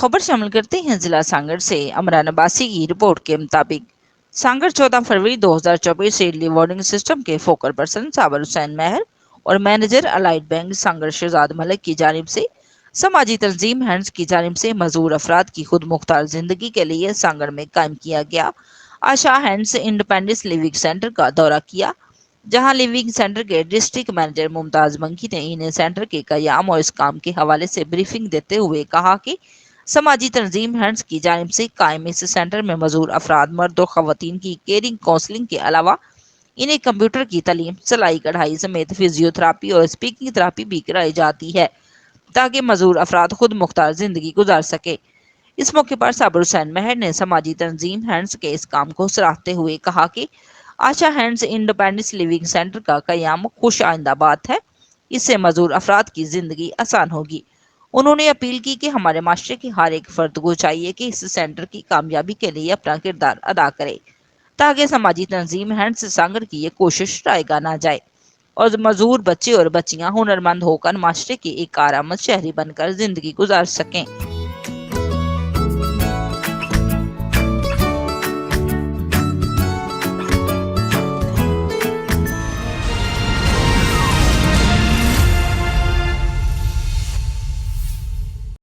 खबर शामिल करते हैं जिला सांगड़ से। अमरान अब्बासी की रिपोर्ट के मुताबिक सांगड़ 14 फरवरी 2024 से इडली वार्निंग सिस्टम के फोकल पर्सन साबर हुसैन महर और manager Allied Bank Sanghar Shahzad Malik की जानिब से समाजी तंजीम हैंड्स की जानिब से मजूर अफराद की खुद मुख्तार जिंदगी के लिए सांगड़ में कायम किया गया आशा हैंड्स इंडिपेंडेंस लिविंग सेंटर का दौरा किया, जहां लिविंग सेंटर के डिस्ट्रिक्ट मैनेजर मुमताज मंकी ने इन्हें सेंटर के कयाम और इस काम के हवाले से ब्रीफिंग देते हुए कहा कि समाजी तंजीम हैंड्स की जानिब से कायम इस सेंटर में मजूर अफराद मर्द और खवातीन की केयरिंग काउंसलिंग के अलावा इन्हें कंप्यूटर की तालीम, सिलाई कढ़ाई समेत फिजियोथेरापी और स्पीकिंग थेरापी भी कराई जाती है ताकि मजूर अफराद खुद मुख्तार जिंदगी गुजार सके। इस मौके पर साबिर हुसैन महर ने समाजी तंजीम हैंड्स के इस काम को सराहते हुए कहा कि आशा हैंड्स इंडिपेंडेंस लिविंग सेंटर का कयाम खुश आइंदा बात है, इससे मजूर अफराद की जिंदगी आसान होगी। उन्होंने अपील की कि हमारे माशरे के हर एक फर्द को चाहिए कि इस सेंटर की कामयाबी के लिए अपना किरदार अदा करे ताकि समाजी तंजीम हैंड्स सांगड़ की ये कोशिश रायगा ना जाए और मजूर बच्चे और बच्चियां हुनरमंद होकर माशरे के एक कारआमद शहरी बनकर जिंदगी गुजार सकें।